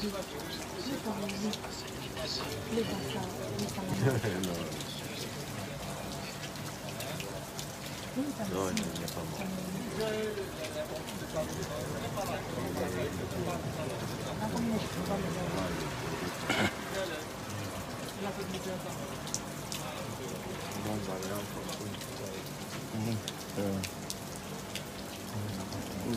Non, il n'est pas mort.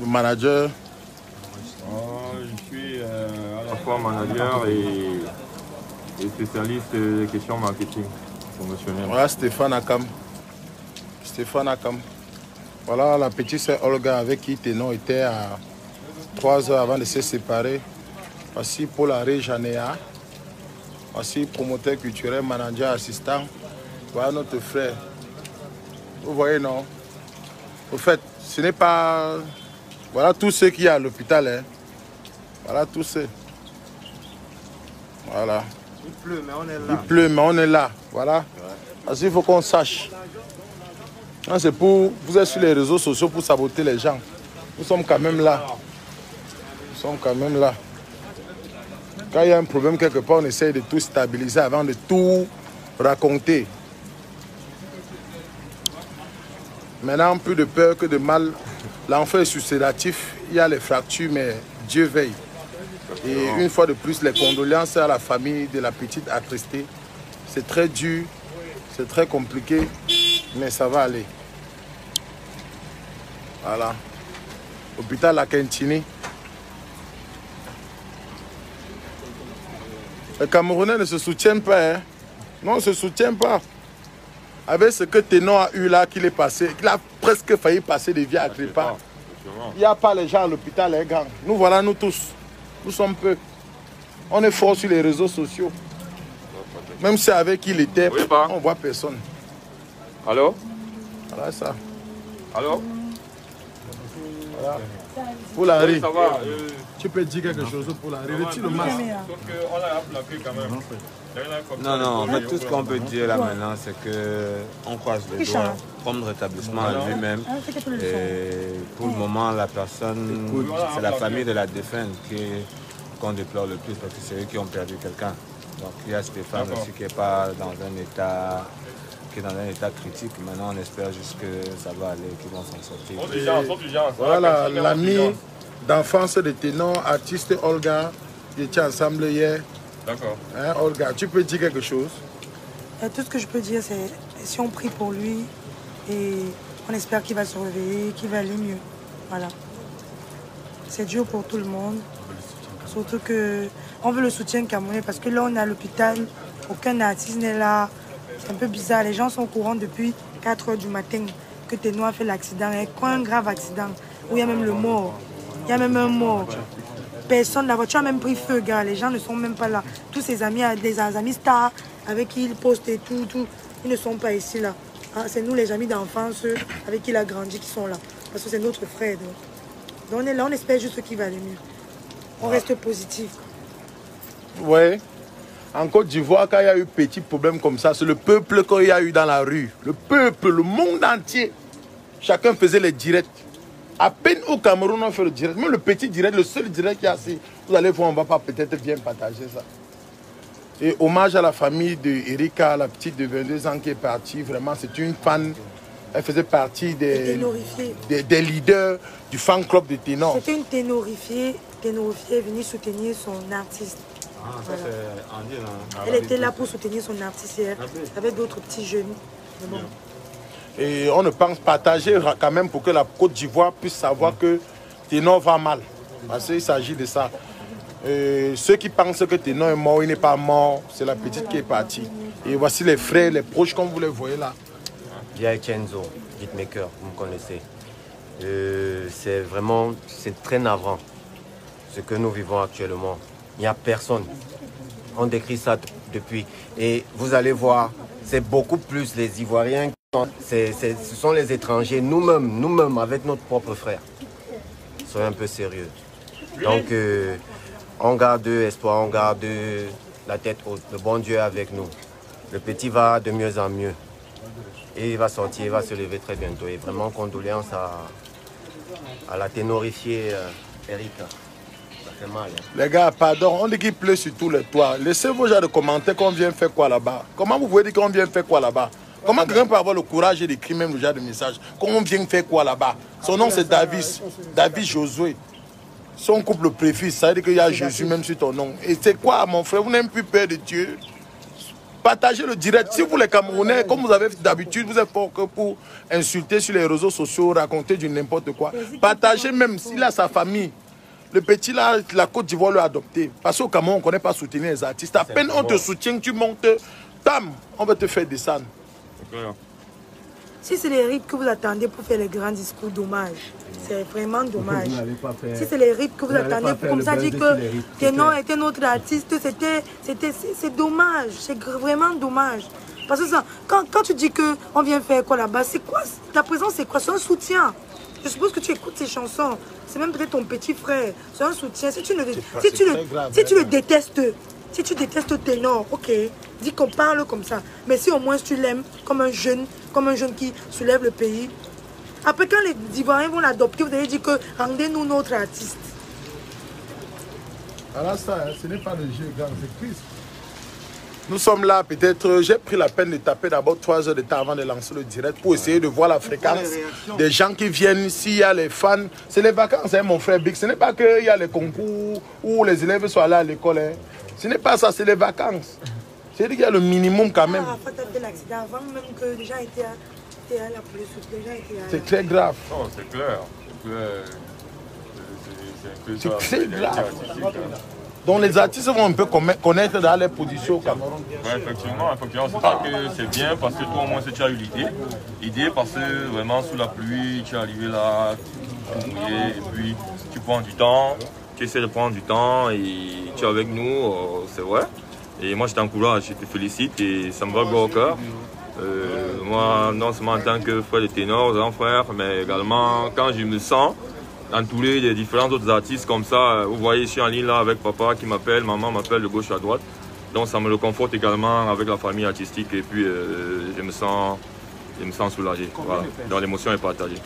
Le manager. Je suis à la fois manager et spécialiste des questions marketing promotionnel. Voilà Stéphane Akam. Stéphane Akam. Voilà la petite sœur Olga avec qui Ténon était à 3 heures avant de se séparer. Voici Paul Harry Janéa. Voici promoteur culturel, manager, assistant. Voilà notre frère. Vous voyez, non? Au fait, ce n'est pas... Voilà tous ceux qui sont à l'hôpital. Hein. Voilà tous ceux. Voilà. Il pleut, mais on est là. Il pleut, mais on est là. Voilà. Ouais. Parce qu'il faut qu'on sache. C'est pour... Vous êtes sur les réseaux sociaux pour saboter les gens. Nous sommes quand même là. Nous sommes quand même là. Quand il y a un problème quelque part, on essaye de tout stabiliser avant de tout raconter. Maintenant, plus de peur que de mal. L'enfant est suicidatif. Il y a les fractures, mais Dieu veille. Et une fois de plus, les condoléances à la famille de la petite attristée. C'est très dur, c'est très compliqué, mais ça va aller. Voilà. Hôpital La Quintini. Les Camerounais ne se soutiennent pas. Hein? Non, on ne se soutient pas. Avec ce que Ténon a eu là, qu'il est passé, qu'il a presque failli passer des vies à Crépin. Il n'y a pas les gens à l'hôpital, les gars. Nous voilà, nous tous. Nous sommes peu. On est fort sur les réseaux sociaux. Même si avec qui il était, oui, on ne voit personne. Allô? Voilà ça. Allô? Voilà. Pour la oui, ça va. Tu peux dire quelque chose pour la retire le masque. Sauf qu'on l'a plaqué quand même. Non, non, en fait, tout ce qu'on peut dire là maintenant, c'est qu'on croise les doigts, prompt rétablissement à lui-même. Et pour le moment, la personne, c'est la famille de la défunte qu'on déplore le plus parce que c'est eux qui ont perdu quelqu'un. Donc il y a Stéphane aussi qui est pas dans un état, qui est dans un état critique. Maintenant, on espère juste que ça va aller, qu'ils vont s'en sortir. Voilà l'ami d'enfance de Ténon, artiste Olga, qui était ensemble hier. D'accord. Hein, Olga, tu peux dire quelque chose? Tout ce que je peux dire, c'est si on prie pour lui et on espère qu'il va se réveiller, qu'il va aller mieux. Voilà. C'est dur pour tout le monde. Surtout qu'on veut le soutien camerounais parce que là, on est à l'hôpital, aucun artiste n'est là. C'est un peu bizarre. Les gens sont au courant depuis 4 h du matin que Ténon a fait l'accident. Et quoi, un grave accident où il y a même le mort. Il y a même un mort. Personne, la voiture a même pris feu, gars. Les gens ne sont même pas là. Tous ses amis, des amis stars avec qui il poste et tout, ils ne sont pas ici, là. Ah, c'est nous, les amis d'enfance, avec qui il a grandi, qui sont là. Parce que c'est notre frère. Donc on est là, on espère juste qu'il va aller mieux. On reste positif. Oui. En Côte d'Ivoire, quand il y a eu petit problème comme ça, c'est le peuple qu'il y a eu dans la rue. Le peuple, le monde entier. Chacun faisait les directs. À peine au Cameroun, on fait le direct. Même le petit direct, le seul direct qu'il y a, c'est... Vous allez voir, on ne va pas peut-être bien partager ça. Et hommage à la famille de Erika, la petite de 22 ans qui est partie. Vraiment, c'est une fan. Elle faisait partie des leaders du fan club de Ténon. C'était une ténorifiée. Ténorifiée est venue soutenir son artiste. Ah, ça c'est Andy, là. Elle était là pour soutenir son artiste avec d'autres petits jeunes. Mais bon. Et on ne pense partager quand même pour que la Côte d'Ivoire puisse savoir que Ténon va mal. Parce qu'il s'agit de ça. Et ceux qui pensent que Ténon est mort, il n'est pas mort. C'est la petite qui est partie. Et voici les frères, les proches, comme vous les voyez là. Via Kenzo, beatmaker, vous me connaissez. C'est vraiment, c'est très navrant ce que nous vivons actuellement. Il n'y a personne. On décrit ça depuis. Et vous allez voir, c'est beaucoup plus les Ivoiriens. Ce sont les étrangers, nous-mêmes, avec notre propre frère. Soyez un peu sérieux. Donc, on garde espoir, on garde la tête haute. Le bon Dieu est avec nous. Le petit va de mieux en mieux. Et il va sortir, il va se lever très bientôt. Et vraiment, condoléances à la ténorifiée Erika. fait mal. Hein. Les gars, pardon, on dit qu'il pleut sur tous les toits. Laissez vos gens de commenter qu'on vient faire quoi là-bas. Comment vous pouvez dire qu'on vient faire quoi là-bas? Comment quelqu'un peut avoir le courage d'écrire même le genre de message? Qu'on vient faire quoi là-bas? Son nom c'est David Josué. Son couple préfixe, ça veut dire qu'il y a Jésus même sur ton nom. Et c'est quoi mon frère? Vous n'avez plus peur de Dieu? Partagez le direct. Si vous les Camerounais, comme vous avez d'habitude, vous êtes fort que pour insulter sur les réseaux sociaux, raconter du n'importe quoi. Partagez même s'il a sa famille. Le petit là, la Côte d'Ivoire l'a adopté. Parce qu'au Cameroun, on ne connaît pas soutenir les artistes. À peine on te soutient, tu montes, tam, on va te faire descendre. Si c'est les rythmes que vous attendez pour faire les grands discours, dommage. C'est vraiment dommage. Si c'est les rythmes que vous attendez pour comme ça dire que Ténor était notre artiste, c'est dommage. C'est vraiment dommage. Parce que ça, quand tu dis qu'on vient faire quoi là-bas, c'est quoi? Ta présence, c'est quoi? C'est un soutien. Je suppose que tu écoutes ces chansons. C'est même peut-être ton petit frère. C'est un soutien. Si tu le détestes, si tu détestes Ténor, ok, dis qu'on parle comme ça. Mais si au moins tu l'aimes comme un jeune qui soulève le pays. Après, quand les Ivoiriens vont l'adopter, vous allez dire que rendez-nous notre artiste. Alors ça, ce n'est pas le jeu, c'est Christ. Nous sommes là, peut-être, j'ai pris la peine de taper d'abord 3 heures de temps avant de lancer le direct pour essayer de voir la fréquence des gens qui viennent, s'il y a les fans. C'est les vacances, hein, mon frère Big. Ce n'est pas qu'il y a les concours où les élèves sont allés à l'école. Hein. Ce n'est pas ça, c'est les vacances. C'est-à-dire qu'il y a le minimum quand même. Ah, tu as fait l'accident avant même que les gens étaient à la police. C'est très grave. Non, c'est clair. C'est très grave. Donc les artistes vont un peu connaître dans les positions au Cameroun. Oui, effectivement, c'est pas que c'est bien parce que toi au moins tu as eu l'idée. L'idée parce que vraiment sous la pluie, tu es arrivé là, tout mouillé, et puis tu prends du temps, tu essaies de prendre du temps et tu es avec nous, c'est vrai. Et moi je t'encourage, je te félicite et ça me va au cœur. Moi, non seulement en tant que frère de Ténor, grand frère, mais également quand je me sens entouré de différents autres artistes comme ça. Vous voyez, je suis en ligne là avec papa qui m'appelle, maman m'appelle de gauche à droite. Donc ça me le conforte également avec la famille artistique et puis je me sens soulagé. Voilà. Donc l'émotion est partagée.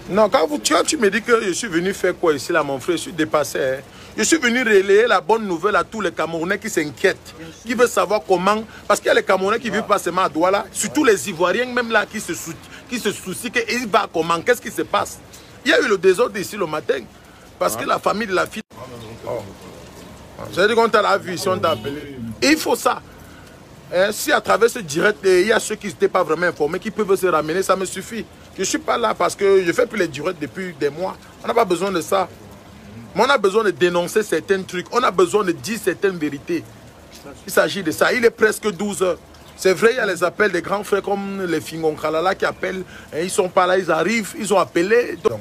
Non, quand tu me dis que je suis venu faire quoi ici là, mon frère, je suis dépassé. Hein. Je suis venu relayer la bonne nouvelle à tous les Camerounais qui s'inquiètent, qui veulent savoir comment. Parce qu'il y a les Camerounais qui vivent pas seulement à Douala, surtout les Ivoiriens même là qui se soucient qu'il va comment, qu'est-ce qui se passe. Il y a eu le désordre ici le matin, parce que la famille de la fille... Oh. J'ai dit qu'on t'a vu ici, on t'a appelé. Et il faut ça. Hein, si à travers ce direct, il y a ceux qui n'étaient pas vraiment informés, qui peuvent se ramener, ça me suffit. Je ne suis pas là parce que je ne fais plus les directs depuis des mois. On n'a pas besoin de ça. Mais on a besoin de dénoncer certains trucs. On a besoin de dire certaines vérités. Il s'agit de ça. Il est presque 12 heures. C'est vrai, il y a les appels des grands frères comme les Fingon Kalala qui appellent. Et ils ne sont pas là, ils arrivent, ils ont appelé. Donc,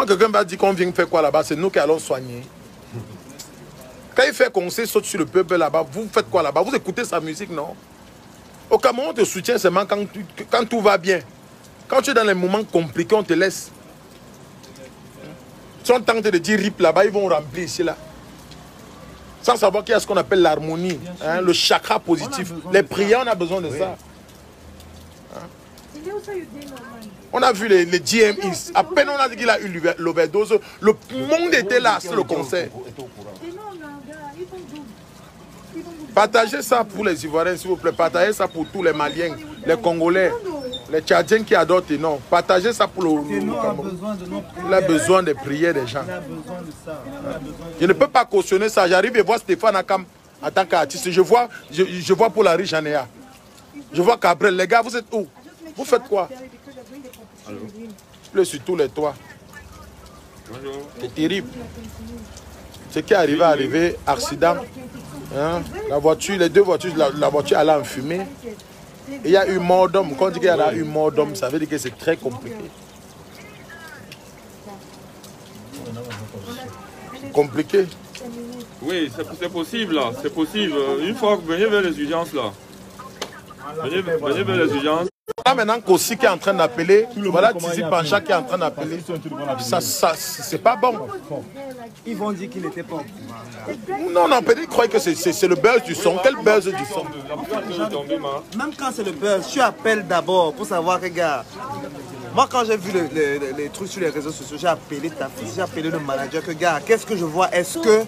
quelqu'un va dire qu'on vient faire quoi là-bas, c'est nous qui allons soigner. Quand il fait conseil, saute sur le peuple là-bas, vous faites quoi là-bas? Vous écoutez sa musique, non? Au Cameroun, on te soutient seulement quand tout va bien. Quand tu es dans les moments compliqués, on te laisse. Si on tente de dire rip là-bas, ils vont remplir ici là. Sans savoir qu'il y a ce qu'on appelle l'harmonie, hein, le chakra positif. Les prières, on a besoin de ça. Hein? On a vu les GMIs. À peine on a dit qu'il a eu l'overdose, le monde était là sur le concert. Partagez ça pour les Ivoiriens, s'il vous plaît. Partagez ça pour tous les Maliens, les Congolais, les Tchadiens qui adorent Ténor. Partagez ça pour le Cameroun. Il a besoin des prières des gens. Je ne peux pas cautionner ça. J'arrive et vois Stéphane Akam en tant qu'artiste. Je vois pour la riche Janéa. Je vois Cabrel. Les gars, vous êtes où? Vous faites quoi? Il pleut sur tous les toits. C'est terrible. Ce qui est arrivé, accident. Hein? La voiture, les deux voitures, la voiture allait en fumée. Et il y a eu mort d'homme. Quand on dit qu'il y a eu mort d'homme, ça veut dire que c'est très compliqué. Compliqué? Oui, c'est possible là, c'est possible. Une fois que vous venez vers les urgences là. Venez vers les urgences. Là maintenant, Kossi qui est en train d'appeler, voilà Tizi Pancha qui est en train d'appeler. Ça c'est pas bon. Ils vont dire qu'il n'était pas au pouvoir. Non, peut-être qu'ils croient que c'est le buzz du son. Quel buzz du son? Même quand c'est le buzz, tu appelles d'abord pour savoir, regarde. Moi, quand j'ai vu les trucs sur les réseaux sociaux, j'ai appelé ta fille, j'ai appelé le manager. Que gars, qu'est-ce que je vois? Est-ce que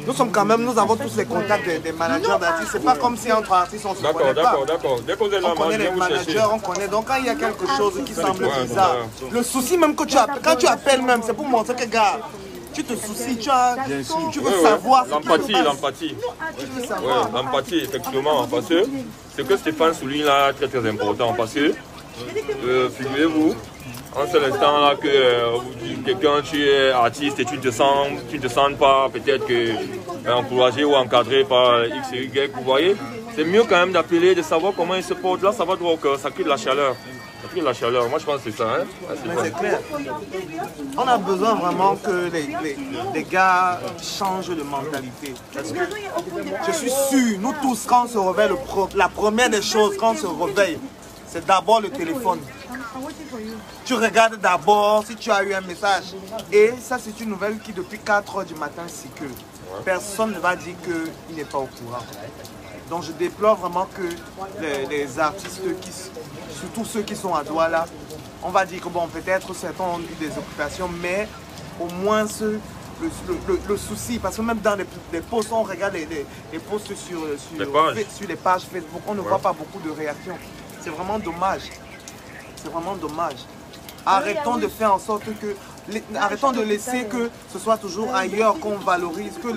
nous sommes quand même, nous avons tous les contacts des managers d'artistes. C'est pas comme si entre artistes on se connaît pas. D'accord. Dès qu'on est là, on connaît les managers, on connaît. Donc quand il y a quelque chose qui semble bizarre, le souci même que tu appelles, quand tu appelles même, c'est pour montrer que gars, tu te soucies, tu veux savoir. L'empathie. Tu veux savoir. Ouais, l'empathie, effectivement. Parce que ce que Stéphane souligne là, très très important. Parce que, figurez-vous, en ce instant-là que quelqu'un, tu es artiste et tu ne te sens pas peut-être encouragé ou encadré par X et Y, vous voyez, c'est mieux quand même d'appeler, de savoir comment il se porte. Là, ça va droit au cœur, ça crée de la chaleur. Ça crée de la chaleur. Moi, je pense que c'est ça. Hein? Mais c'est clair. On a besoin vraiment que les gars changent de mentalité. Parce que je suis sûr, nous tous, quand on se réveille, la première des choses, quand on se réveille, c'est d'abord le téléphone. Tu regardes d'abord si tu as eu un message. Et ça, c'est une nouvelle qui, depuis 4 h du matin, circule. Personne ne va dire qu'il n'est pas au courant. Donc, je déplore vraiment que les artistes, surtout ceux qui sont à Douala, on va dire que bon, peut-être certains ont eu des occupations, mais au moins le souci, parce que même dans les posts, on regarde les posts sur les pages Facebook, on ne voit pas beaucoup de réactions. C'est vraiment dommage. C'est vraiment dommage. Arrêtons de faire en sorte que... Arrêtons de laisser que ce soit toujours ailleurs qu'on valorise, que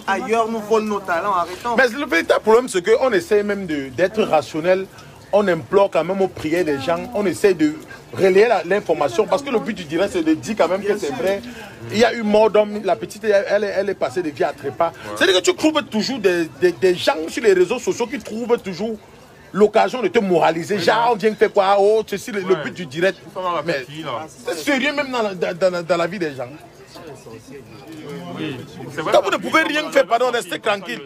ailleurs nous volent nos talents. Arrêtons. Mais le véritable problème, c'est qu'on essaie même d'être rationnel. On implore quand même aux prières des gens. On essaie de relayer l'information. Parce que le but du direct, c'est de dire quand même que c'est vrai. Il y a eu mort d'homme. La petite, elle est passée de vie à trépas. C'est-à-dire que tu trouves toujours des gens sur les réseaux sociaux qui trouvent toujours l'occasion de te moraliser. Genre, on vient faire quoi? Oh, c'est le but du direct. Mais c'est sérieux même dans la vie des gens. Quand vous ne pouvez rien faire, pardon, restez tranquille.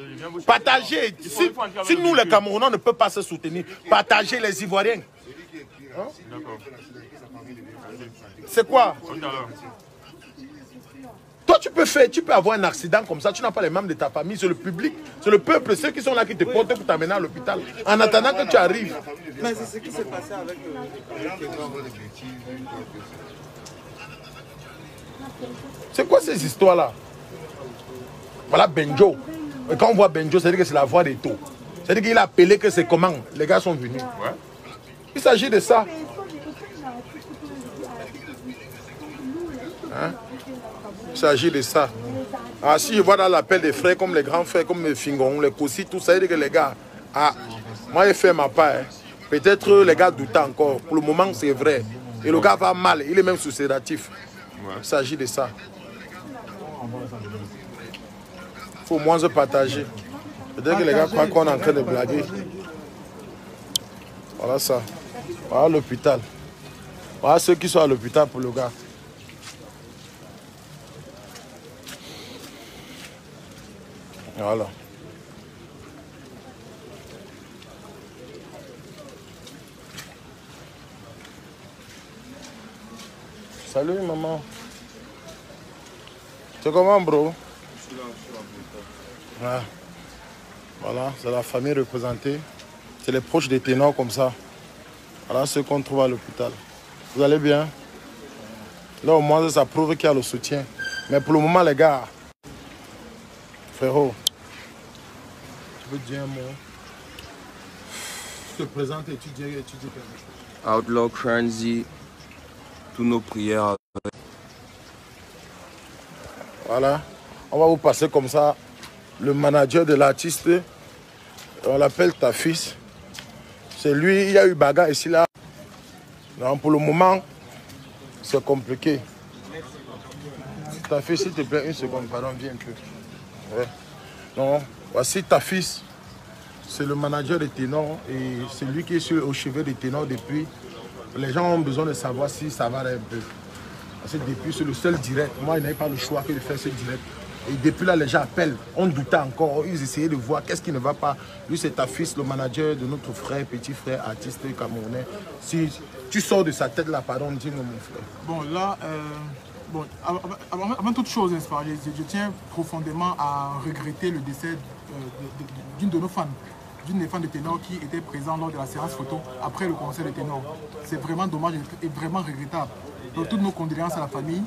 Partagez. Si nous, les Camerounais, on ne peut pas se soutenir, partagez les Ivoiriens. Hein? C'est quoi? Toi, tu peux avoir un accident comme ça, tu n'as pas les membres de ta famille, c'est le public, c'est le peuple, ceux qui sont là qui te portent pour t'amener à l'hôpital. En attendant que tu arrives. Mais c'est ce qui s'est passé avec C'est quoi ces histoires-là? Voilà Benjo. Et quand on voit Benjo, c'est-à-dire que c'est la voix des taux. C'est-à-dire qu'il a appelé que c'est comment les gars sont venus. Il s'agit de ça. Hein? Il s'agit de ça. Ah, si je vois dans l'appel des frères, comme les grands frères, comme les Fingon, les Kossi, tout ça, il dit que les gars, moi j'ai fait ma part. Hein. Peut-être les gars doutent encore. Pour le moment, c'est vrai. Et le gars va mal, il est même sous sédatif. Il s'agit de ça. Il faut au moins se partager. Peut-être que les gars croient qu'on est en train de blaguer. Voilà ça. Voilà l'hôpital. Voilà ceux qui sont à l'hôpital pour le gars. Voilà. Salut maman. C'est comment bro? Je suis là. Voilà, c'est la famille représentée. C'est les proches des ténors comme ça. Voilà ceux qu'on trouve à l'hôpital. Vous allez bien? Là au moins ça prouve qu'il y a le soutien. Mais pour le moment les gars, frérot, tu veux dire un mot? Tu te présentes et tu dis quelque chose. Outlaw Cransy, tous nos prières. Voilà, on va vous passer comme ça le manager de l'artiste. On l'appelle ta fils. C'est lui, il y a eu bagarre ici là. Donc pour le moment, c'est compliqué. Ta fille, s'il te plaît, une seconde, pardon, viens un peu. Ouais. Non, voici ta fils. C'est le manager des ténors et c'est lui qui est au chevet des ténors depuis. Les gens ont besoin de savoir si ça va un peu. Parce que depuis, c'est le seul direct. Moi, il n'avait pas le choix que de faire ce direct. Et depuis là, les gens appellent. On doutait encore. Ils essayaient de voir qu'est-ce qui ne va pas. Lui, c'est ta fils, le manager de notre frère, petit frère, artiste camerounais. Si tu sors de sa tête là, pardon, dis-moi mon frère. Bon, là, bon, avant toute chose, je tiens profondément à regretter le décès d'une de nos fans. d'une des fans de Ténor qui était présent lors de la séance photo après le concert de Ténor. C'est vraiment dommage et vraiment regrettable. Donc toutes nos condoléances à la famille.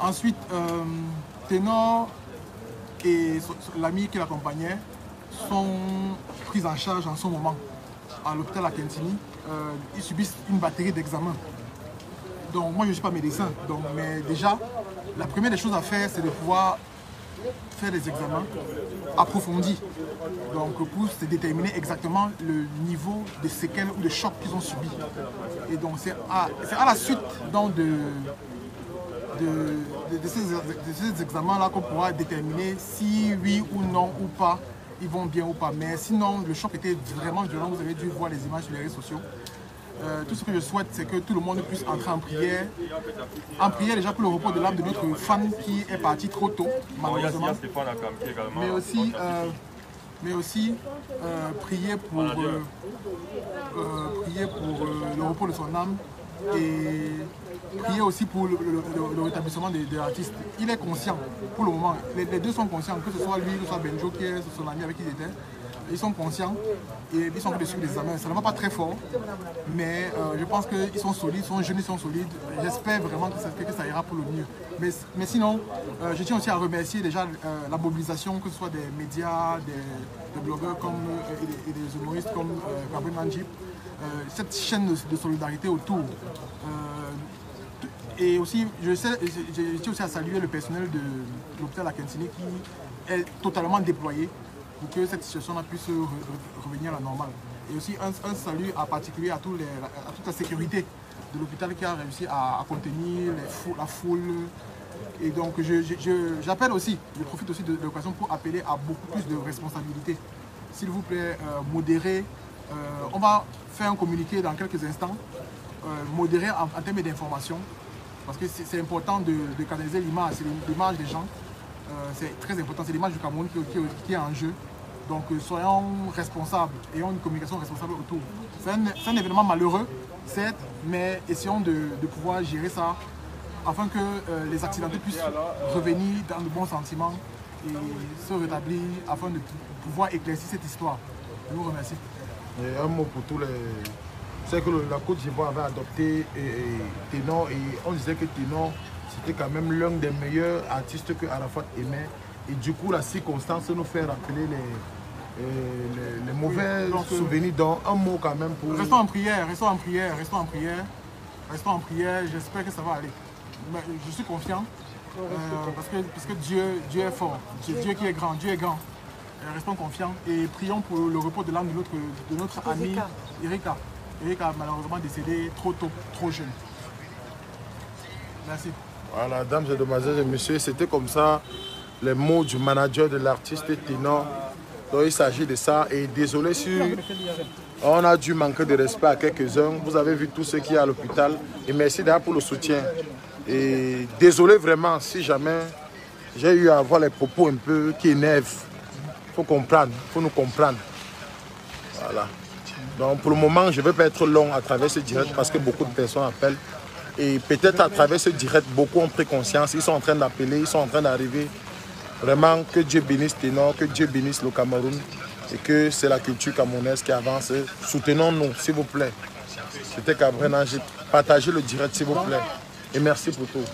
Ensuite, Ténor et l'ami qui l'accompagnait sont pris en charge en ce moment à l'hôpital à Kentini. Ils subissent une batterie d'examens. Donc moi je ne suis pas médecin, mais déjà la première des choses à faire c'est de pouvoir faire des examens approfondis, donc pour se déterminer exactement le niveau de séquelles ou de chocs qu'ils ont subi. Et donc c'est à la suite donc de ces examens-là qu'on pourra déterminer si oui ou non ou pas ils vont bien ou pas. Mais sinon le choc était vraiment violent, vous avez dû voir les images sur les réseaux sociaux. Tout ce que je souhaite, c'est que tout le monde puisse entrer en prière. En prière déjà pour le repos de l'âme de notre fan qui est parti trop tôt, malheureusement. Mais aussi prier pour le repos de son âme et prier aussi pour le rétablissement de l'artiste. Il est conscient pour le moment. Les deux sont conscients, que ce soit lui, que ce soit Benjo qui est son ami avec qui il était. Ils sont conscients et ils sont en train de suivre les examens. Ça ne va pas très fort, mais je pense qu'ils sont solides, ils sont jeunes, ils sont solides. J'espère vraiment que ça ira pour le mieux. Mais sinon, je tiens aussi à remercier déjà la mobilisation, que ce soit des médias, des blogueurs et des humoristes comme Gabriel Manjip, cette chaîne de solidarité autour. Et aussi, je tiens aussi à saluer le personnel de l'hôpital à Kentini qui est totalement déployé pour que cette situation-là puisse revenir à la normale. Et aussi un salut en particulier à toute la sécurité de l'hôpital qui a réussi à contenir la foule. Et donc j'appelle aussi, je profite aussi de l'occasion pour appeler à beaucoup plus de responsabilité. S'il vous plaît, modérez. On va faire un communiqué dans quelques instants, modérer en termes d'information, parce que c'est important de canaliser l'image, c'est l'image des gens. C'est très important, c'est l'image du Cameroun qui est en jeu. Donc soyons responsables, ayons une communication responsable autour. C'est un événement malheureux, certes, mais essayons de pouvoir gérer ça afin que les accidentés puissent revenir dans de bons sentiments et se rétablir afin de pouvoir éclaircir cette histoire. Je vous remercie. Et un mot pour tous les... C'est que la Côte d'Ivoire avait adopté Ténor et on disait que Ténor c'était quand même l'un des meilleurs artistes que Arafat aimait. Et du coup, la circonstance nous fait rappeler les mauvais souvenirs. Donc, un mot quand même pour... Restons en prière, restons en prière, restons en prière. Restons en prière, j'espère que ça va aller. Mais je suis confiant, parce que Dieu est fort. C'est Dieu qui est grand, Dieu est grand. Restons confiants et prions pour le repos de l'âme de notre amie Erika. Erika a malheureusement décédé trop tôt, trop jeune. Merci. Voilà, dames et demoiselles et messieurs, c'était comme ça les mots du manager de l'artiste Ténor. Donc il s'agit de ça. Et désolé si on a dû manquer de respect à quelques-uns. Vous avez vu tout ce qu'il y a à l'hôpital. Et merci d'ailleurs pour le soutien. Et désolé vraiment si jamais j'ai eu à avoir les propos un peu qui énervent. Il faut comprendre, il faut nous comprendre. Voilà. Donc pour le moment, je ne vais pas être long à travers ce direct parce que beaucoup de personnes appellent. Et peut-être à travers ce direct, beaucoup ont pris conscience, ils sont en train d'appeler, ils sont en train d'arriver. Vraiment, que Dieu bénisse Ténor, que Dieu bénisse le Cameroun et que c'est la culture camerounaise qui avance. Soutenons-nous, s'il vous plaît. C'était Gabriel Manjip. Partagez le direct, s'il vous plaît. Et merci pour tout.